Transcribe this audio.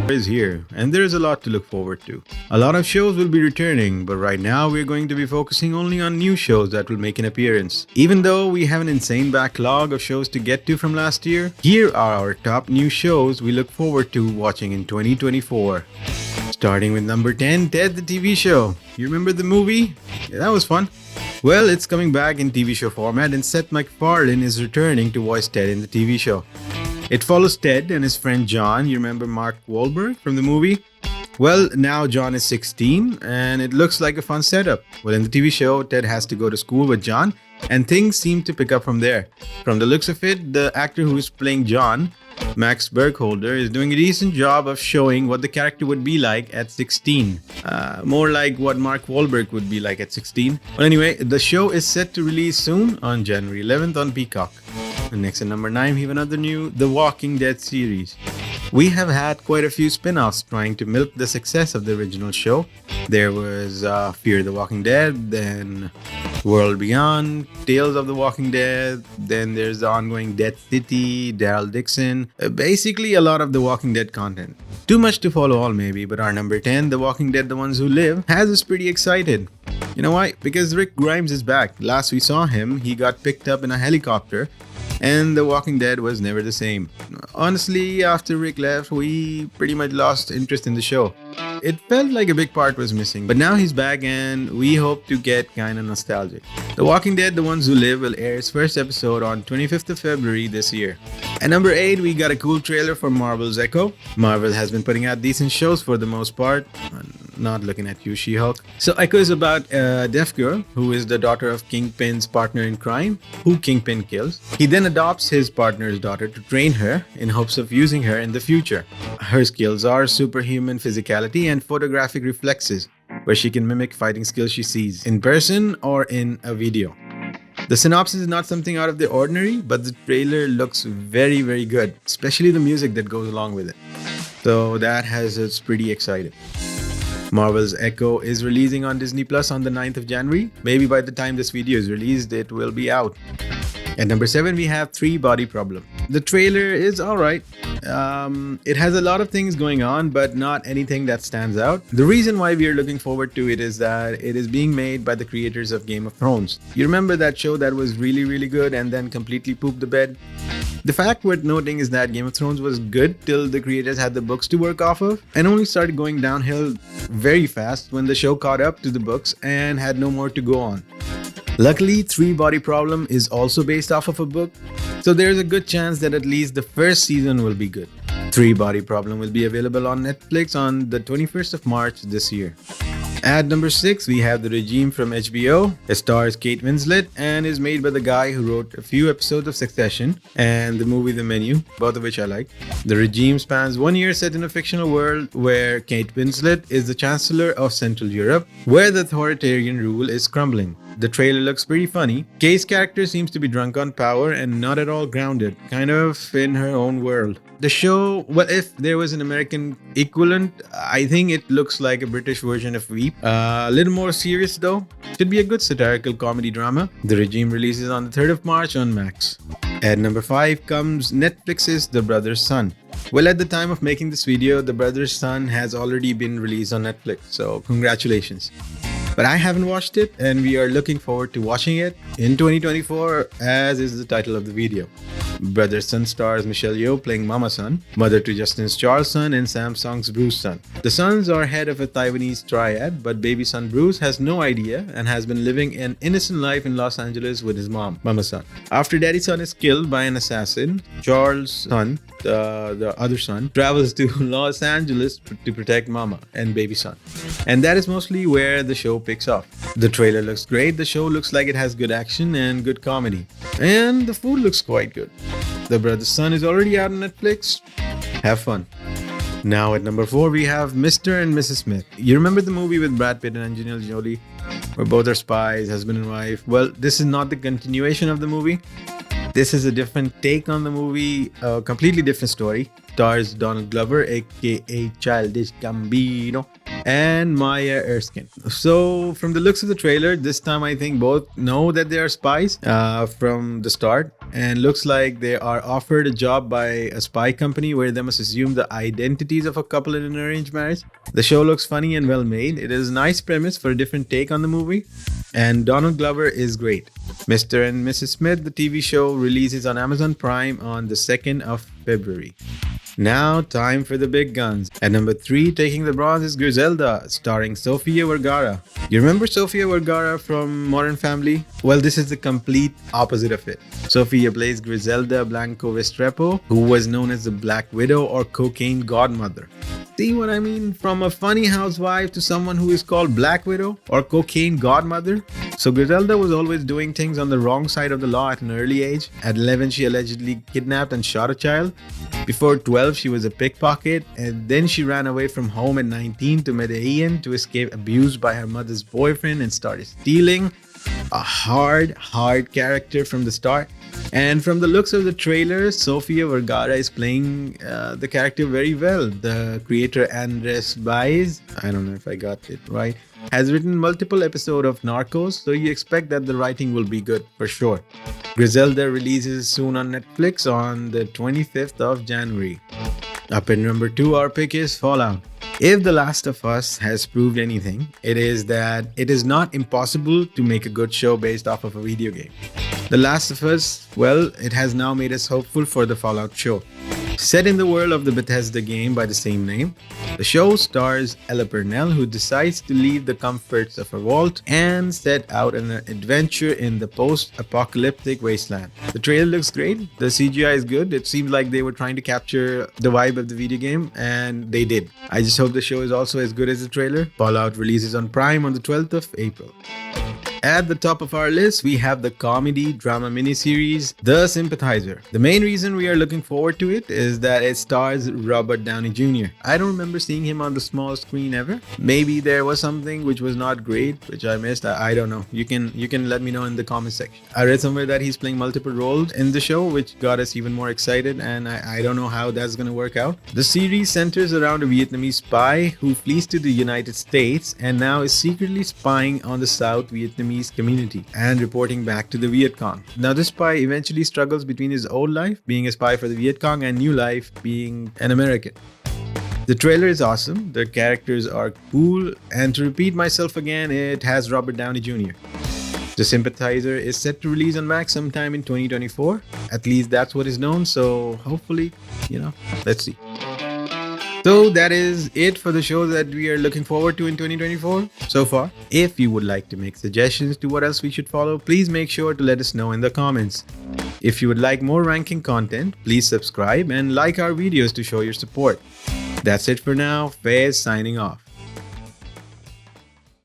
Is here, and there is a lot to look forward to. A lot of shows will be returning, but right now we're going to be focusing only on new shows that will make an appearance. Even though we have an insane backlog of shows to get to from last year, here are our top new shows we look forward to watching in 2024. Starting with number 10, Ted the TV Show. You remember the movie? Yeah, that was fun. Well, it's coming back in TV show format, and Seth MacFarlane is returning to voice Ted in the TV show. It follows Ted and his friend John. You remember Mark Wahlberg from the movie? Well, now John is 16 and it looks like a fun setup. Well, in the TV show, Ted has to go to school with John and things seem to pick up from there. From the looks of it, the actor who is playing John, Max Burkholder, is doing a decent job of showing what the character would be like at 16. More like what Mark Wahlberg would be like at 16. Well, anyway, the show is set to release soon on January 11th on Peacock. And next at number 9, we have another new The Walking Dead series. We have had quite a few spin-offs trying to milk the success of the original show. There was Fear the Walking Dead, then World Beyond, Tales of the Walking Dead, then there's the ongoing Dead City, Daryl Dixon, basically a lot of The Walking Dead content. Too much to follow all maybe, but our number 10, The Walking Dead The Ones Who Live, has us pretty excited. You know why? Because Rick Grimes is back. Last we saw him, he got picked up in a helicopter, and The Walking Dead was never the same. Honestly, after Rick left, we pretty much lost interest in the show. It felt like a big part was missing, but now he's back and we hope to get kinda nostalgic. The Walking Dead The Ones Who Live will air its first episode on 25th of February this year. At number 8, we got a cool trailer for Marvel's Echo. Marvel has been putting out decent shows for the most part. Not looking at you, She-Hulk. So Echo is about a deaf girl who is the daughter of Kingpin's partner in crime, who Kingpin kills. He then adopts his partner's daughter to train her in hopes of using her in the future. Her skills are superhuman physicality and photographic reflexes, where she can mimic fighting skills she sees in person or in a video. The synopsis is not something out of the ordinary, but the trailer looks very, very good, especially the music that goes along with it. So that has us pretty excited. Marvel's Echo is releasing on DisneyPlus on the 9th of January. Maybe by the time this video is released, it will be out. At number 7, we have 3 Body Problem. The trailer is alright. It has a lot of things going on, but not anything that stands out. The reason why we are looking forward to it is that it is being made by the creators of Game of Thrones. You remember that show that was really, really good and then completely pooped the bed? The fact worth noting is that Game of Thrones was good till the creators had the books to work off of and only started going downhill very fast when the show caught up to the books and had no more to go on. Luckily, 3 Body Problem is also based off of a book, so there's a good chance that at least the first season will be good. 3 Body Problem will be available on Netflix on the 21st of March this year. At number 6, we have The Regime from HBO. It stars Kate Winslet and is made by the guy who wrote a few episodes of Succession and the movie The Menu, both of which I like. The Regime spans 1 year set in a fictional world where Kate Winslet is the Chancellor of Central Europe, where the authoritarian rule is crumbling. The trailer looks pretty funny. Kate's character seems to be drunk on power and not at all grounded, kind of in her own world. The show, well, if there was an American equivalent, I think it looks like a British version of Veep. A little more serious though. Should be a good satirical comedy drama. The Regime releases on the 3rd of March on Max. At number 5 comes Netflix's The Brother's Son. Well, at the time of making this video, The Brother's Son has already been released on Netflix, so congratulations. But I haven't watched it and we are looking forward to watching it in 2024, as is the title of the video. Brother's Son stars Michelle Yeoh playing Mama Son, mother to Justin Charles' son and Samsung's Bruce son. The sons are head of a Taiwanese triad, but baby son Bruce has no idea and has been living an innocent life in Los Angeles with his mom, Mama Son. After daddy son is killed by an assassin, Charles' son, the other son, travels to Los Angeles to protect Mama and baby son. And that is mostly where the show picks up. The trailer looks great, the show looks like it has good action and good comedy. And the food looks quite good. The Brother's Son is already out on Netflix. Have fun. Now at number 4, we have Mr. and Mrs. Smith. You remember the movie with Brad Pitt and Angelina Jolie, where both are spies, husband and wife? Well, this is not the continuation of the movie. This is a different take on the movie, a completely different story. Stars Donald Glover, aka Childish Gambino, and Maya Erskine. So, from the looks of the trailer, this time I think both know that they are spies from the start, and looks like they are offered a job by a spy company where they must assume the identities of a couple in an arranged marriage. The show looks funny and well made. It is a nice premise for a different take on the movie, and Donald Glover is great. Mr. and Mrs. Smith, the TV show, releases on Amazon Prime on the 2nd of February. Now, time for the big guns. At number 3, taking the bronze is Griselda, starring Sofia Vergara. You remember Sofia Vergara from Modern Family? Well, this is the complete opposite of it. Sofia plays Griselda Blanco Restrepo, who was known as the Black Widow or Cocaine Godmother. See what I mean? From a funny housewife to someone who is called Black Widow or Cocaine Godmother. So Griselda was always doing things on the wrong side of the law at an early age. At 11, she allegedly kidnapped and shot a child. Before 12, she was a pickpocket, and then she ran away from home at 19 to Medellin to escape abuse by her mother's boyfriend and started stealing. A hard character from the start. And from the looks of the trailer, Sofia Vergara is playing the character very well. The creator Andres Baez, I don't know if I got it right, has written multiple episodes of Narcos, so you expect that the writing will be good for sure. Griselda releases soon on Netflix on the 25th of January. Up in number 2, our pick is Fallout. If The Last of Us has proved anything, it is that it is not impossible to make a good show based off of a video game. The Last of Us, well, it has now made us hopeful for the Fallout show. Set in the world of the Bethesda game by the same name, the show stars Ella Purnell, who decides to leave the comforts of her vault and set out on an adventure in the post-apocalyptic wasteland. The trailer looks great, the CGI is good, it seems like they were trying to capture the vibe of the video game, and they did. I just hope the show is also as good as the trailer. Fallout releases on Prime on the 12th of April. At the top of our list, we have the comedy drama miniseries, The Sympathizer. The main reason we are looking forward to it is that it stars Robert Downey Jr. I don't remember seeing him on the small screen ever. Maybe there was something which was not great, which I missed. I don't know. You can let me know in the comment section. I read somewhere that he's playing multiple roles in the show, which got us even more excited, and I don't know how that's gonna work out. The series centers around a Vietnamese spy who flees to the United States and now is secretly spying on the South Vietnamese community and reporting back to the Viet Cong. Now, this spy eventually struggles between his old life, being a spy for the Viet Cong, and new life, being an American. The trailer is awesome, the characters are cool, and to repeat myself again, it has Robert Downey Jr. The Sympathizer is set to release on Max sometime in 2024. At least that's what is known, so hopefully, let's see. So that is it for the shows that we are looking forward to in 2024 so far. If you would like to make suggestions to what else we should follow, please make sure to let us know in the comments. If you would like more ranking content, please subscribe and like our videos to show your support. That's it for now. Faiz signing off.